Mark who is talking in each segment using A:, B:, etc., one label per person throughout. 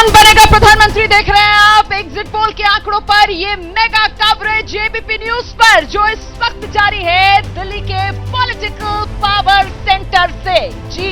A: कौन बनेगा प्रधानमंत्री देख रहे हैं आप एग्जिट पोल के आंकड़ों पर। ये मेगा कवरेज एबीपी न्यूज पर जो इस वक्त जारी है दिल्ली के पॉलिटिकल पावर सेंटर से। जी,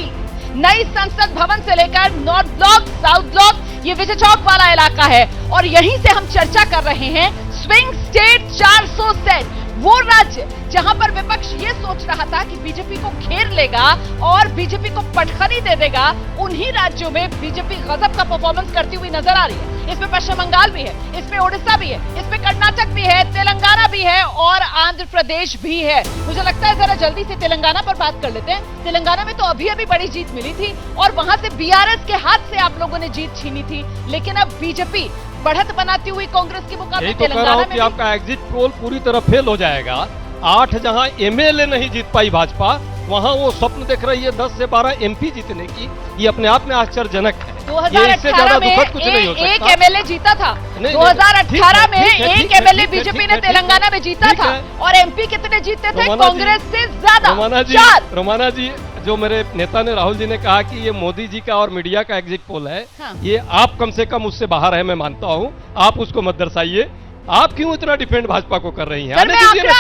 A: नई संसद भवन से लेकर नॉर्थ ब्लॉक, साउथ ब्लॉक, ये विजय चौक वाला इलाका है और यहीं से हम चर्चा कर रहे हैं स्विंग स्टेट 400 सेट, वो राज्य जहां पर विपक्ष ये सोच रहा था कि बीजेपी को घेर लेगा और बीजेपी को पटखनी दे देगा, उन्हीं राज्यों में बीजेपी गजब का परफॉर्मेंस करती हुई नजर आ रही है। इसमें पश्चिम बंगाल भी है, इसमें ओडिशा भी है, इसमें कर्नाटक भी है, तेलंगाना भी है और आंध्र प्रदेश भी है। मुझे लगता है जरा जल्दी से तेलंगाना पर बात कर लेते हैं। तेलंगाना में तो अभी अभी बड़ी जीत मिली थी और वहां से बीआरएस के हाथ से आप लोगों ने जीत छीनी थी, लेकिन अब बीजेपी बढ़त बनाती हुई कांग्रेस के मुकाबले तेलंगाना में
B: आपका एग्जिट पोल पूरी तरह फेल हो जाएगा। 8 जहां एमएलए नहीं जीत पाई भाजपा, वहां वो स्वप्न देख रही है 10 से 12 एमपी जीतने की। ये अपने आप में आश्चर्यजनक है।
A: 2018 में एक एमएलए जीता था। 2018 में एक एमएलए बीजेपी ने तेलंगाना में जीता था और एमपी कितने जीते थे? कांग्रेस से ज्यादा, 4।
B: रोमाना जी, जो मेरे नेता ने, राहुल जी ने कहा कि ये मोदी जी का और मीडिया का एग्जिट पोल है, हाँ। ये आप कम से कम उससे बाहर है, मैं मानता हूँ। आप उसको मत दर्शाइए। आप क्यों इतना डिफेंड भाजपा को कर रही हैं? आने दीजिए ना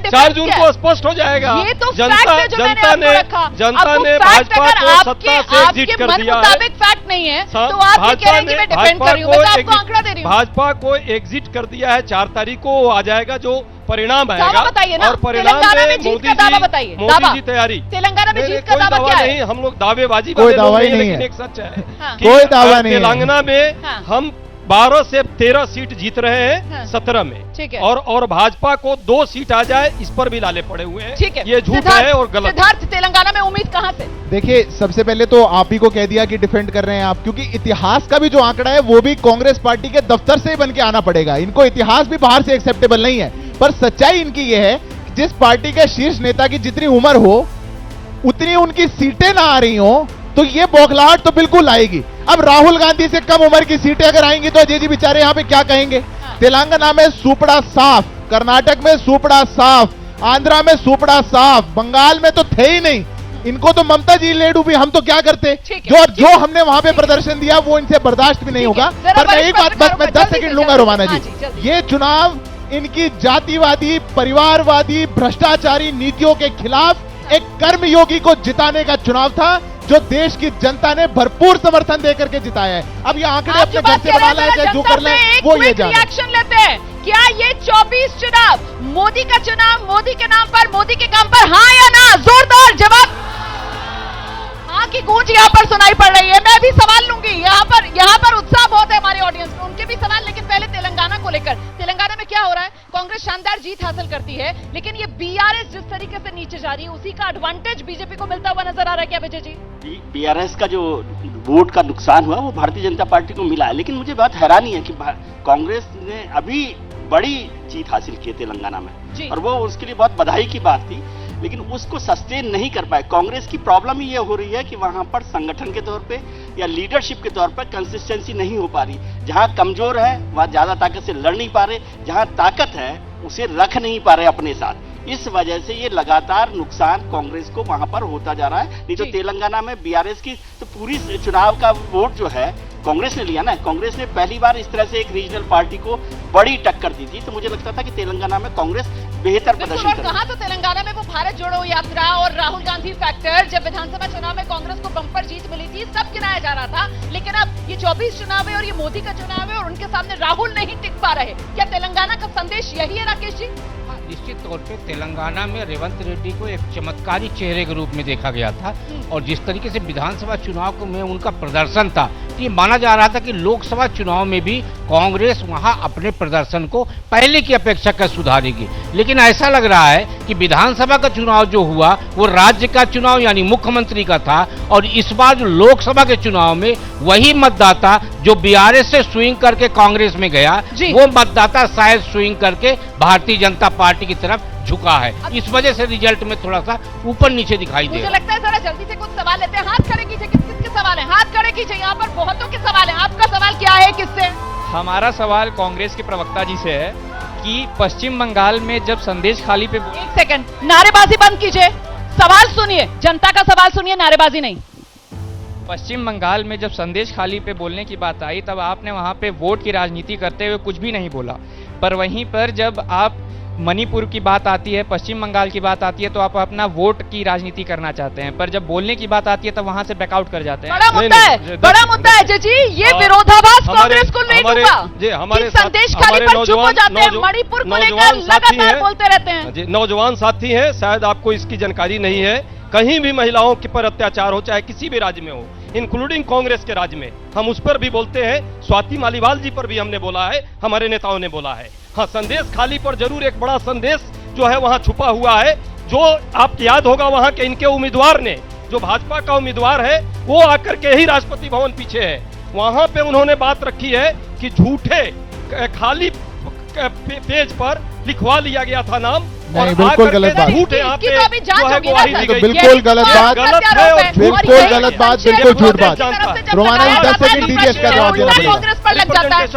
B: 4 जून को स्पष्ट हो जाएगा।
A: ये तो
B: जनता ने भाजपा को सत्ता से एग्जिट कर दिया है।
A: फैक्ट नहीं है तो आप कह रहे हैं कि मैं डिफेंड कर रही हूं, मैं तो आपको आंकड़ा दे रही हूं।
B: भाजपा को एग्जिट कर दिया है। 4 तारीख को आ जाएगा जो परिणाम आएगा, और परिणाम में मोदी जी तैयारी।
A: तेलंगाना में जीत का दावा क्या है?
B: नहीं, हम लोग दावेबाजी
C: कोई दावा नहीं है,
B: लेकिन एक सच है
C: कोई दावा नहीं है।
B: तेलंगाना में हम 12 से 13 सीट जीत रहे हैं 17 में,
A: ठीक है।
B: और भाजपा को 2 सीट आ जाए, इस पर भी लाले पड़े हुए हैं।
A: ठीक है,
B: ये झूठ है और गलत।
A: सिद्धार्थ, तेलंगाना में उम्मीद कहां से?
C: देखिए, सबसे पहले तो आप ही को कह दिया कि डिफेंड कर रहे हैं आप, क्योंकि इतिहास का भी जो आंकड़ा है वो भी कांग्रेस पार्टी के दफ्तर से ही बन के आना पड़ेगा। इनको इतिहास भी बाहर से एक्सेप्टेबल नहीं है, पर सच्चाई इनकी ये है कि जिस पार्टी के शीर्ष नेता की जितनी उम्र हो उतनी उनकी सीटें ना आ रही हो तो ये बौखलाहट तो बिल्कुल आएगी। अब राहुल गांधी से कम उम्र की सीटें अगर आएंगी तो अजय जी बेचारे यहाँ पे क्या कहेंगे? तेलंगाना में सुपड़ा साफ, कर्नाटक में सुपड़ा साफ, आंध्रा में सुपड़ा साफ, बंगाल में तो थे ही नहीं। इनको तो ममता जी ले डूबी, हम तो क्या करते? जो हमने वहां पे प्रदर्शन दिया वो इनसे बर्दाश्त भी नहीं होगा। पर मैं एक बात, बस मैं 10 सेकंड लूंगा रोमाना जी। ये चुनाव इनकी जातिवादी, परिवारवादी, भ्रष्टाचारी नीतियों के खिलाफ एक कर्मयोगी को जिताने का चुनाव था, जो देश की जनता ने भरपूर समर्थन देकर के जिताया है। अब ये आंकड़े अपने घर से बना लाए, चाहे जो कर ले, वो ये जाने।
A: रिएक्शन लेते हैं, क्या ये 24 चुनाव मोदी का चुनाव, मोदी के नाम पर, मोदी के काम पर, हाँ या ना? जोरदार जवाब हाँ की गूंज यहाँ पर सुनाई पड़ रही है। मैं भी सवाल लूंगी, यहाँ पर उत्साह बहुत है हमारे ऑडियंस में, उनके भी सवाल। लेकिन पहले तेलंगाना को लेकर, तेलंगाना में क्या हो रहा है? कांग्रेस शानदार जीत हासिल करती है, लेकिन ये बीआरएस जिस तरीके से नीचे जा रही है उसी का एडवांटेज बीजेपी को मिलता हुआ नजर आ रहा है क्या विजय जी?
D: बीआरएस का जो वोट का नुकसान हुआ वो भारतीय जनता पार्टी को मिला है, लेकिन मुझे बहुत हैरानी है कि कांग्रेस ने अभी बड़ी जीत हासिल की है तेलंगाना में, और वो उसके लिए बहुत बधाई की बात थी, लेकिन उसको सस्टेन नहीं कर पाए। कांग्रेस की प्रॉब्लम ये हो रही है कि वहां पर संगठन के तौर पे या लीडरशिप के तौर पर कंसिस्टेंसी नहीं हो पा रही। जहां कमजोर है वहां ज्यादा ताकत से लड़ नहीं पा रहे, जहां ताकत है उसे रख नहीं पा रहे अपने साथ। इस वजह से ये लगातार नुकसान कांग्रेस को वहां पर होता जा रहा है। नहीं तो तेलंगाना में बीआरएस की तो पूरी चुनाव का वोट जो है कांग्रेस ने लिया ना। कांग्रेस ने पहली बार इस तरह से एक रीजनल पार्टी को बड़ी टक्कर दी थी, तो मुझे लगता था कि तेलंगाना में कांग्रेस बेहतर प्रदर्शन करेगी।
A: कहा तो तेलंगाना में वो भारत जोड़ो यात्रा और राहुल गांधी फैक्टर, जब विधानसभा चुनाव में कांग्रेस को बम्पर जीत मिली थी, सब गिनाया जा रहा था। लेकिन अब ये 24 चुनाव है और ये मोदी का चुनाव है और उनके सामने राहुल नहीं टिक पा रहे। क्या तेलंगाना का संदेश यही है राकेश जी?
E: निश्चित तौर पे तेलंगाना में रेवंत रेड्डी को एक चमत्कारी चेहरे के रूप में देखा गया था, और जिस तरीके से विधानसभा चुनाव में उनका प्रदर्शन था, तो ये माना जा रहा था कि लोकसभा चुनाव में भी कांग्रेस वहां अपने प्रदर्शन को पहले की अपेक्षा कर सुधारेगी। लेकिन ऐसा लग रहा है कि विधानसभा का चुनाव जो हुआ वो राज्य का चुनाव यानी मुख्यमंत्री का था, और इस बार जो लोकसभा के चुनाव में वही मतदाता जो बीआरएस से स्विंग करके कांग्रेस में गया, वो मतदाता शायद स्विंग करके भारतीय जनता पार्टी की तरफ झुका है। इस वजह से रिजल्ट में थोड़ा सा ऊपर नीचे दिखाई दे रहा है।
A: मुझे लगता है जरा जल्दी से कुछ सवाल लेते हैं। हाथ खड़े कीजिए, किसके सवाल है? हाथ खड़े कीजिए, यहाँ पर बहुतों के सवाल है। आपका सवाल क्या है, किससे?
F: हमारा सवाल कांग्रेस के प्रवक्ता जी से है कि पश्चिम बंगाल में जब संदेश खाली पे...
A: एक सेकंड, नारेबाजी बंद कीजिए, सवाल सुनिए, जनता का सवाल सुनिए, नारेबाजी नहीं।
F: पश्चिम बंगाल में जब संदेश खाली पे बोलने की बात आई तब आपने वहां पे वोट की राजनीति करते हुए कुछ भी नहीं बोला, पर वहीं पर जब आप मणिपुर की बात आती है, पश्चिम बंगाल की बात आती है तो आप अपना वोट की राजनीति करना चाहते हैं, पर जब बोलने की बात आती है तो वहां से बैकआउट कर जाते हैं।
A: बड़ा मुद्दा है जी, ये विरोधाभास कांग्रेस को नहीं दूंगा।
B: हमारे
A: संदेश खाली पर चुप हो जाते हैं, मणिपुर को लेकर लगातार बोलते रहते हैं।
B: जी, नौजवान साथी हैं, शायद आपको इसकी जानकारी नहीं है, कहीं भी महिलाओं के पर अत्याचार हो, चाहे किसी भी राज्य में हो, इंक्लूडिंग कांग्रेस के राज्य में, हम उस पर भी बोलते हैं। स्वाति मालीवाल जी पर भी हमने बोला है, हमारे नेताओं ने बोला है। हाँ, संदेश खाली पर जरूर एक बड़ा संदेश जो है वहां छुपा हुआ है, जो आपको याद होगा वहां के इनके उम्मीदवार ने, जो भाजपा का उम्मीदवार है, वो आकर के ही राष्ट्रपति भवन पीछे है, वहां पे उन्होंने बात रखी है कि झूठे खाली पेज पर लिखवा लिया गया था नाम,
C: नहीं, बिल्कुल गलत बात।
B: झूठ यहाँ पे
A: तो अभी जांच होगी ना सर।
C: बिल्कुल गलत बात, बिल्कुल गलत बात, बिल्कुल झूठ बात। रोमाना जी 10 सेकंड दीजिए इसका जवाब देना पड़ेगा।
A: कांग्रेस पर लग जाता है।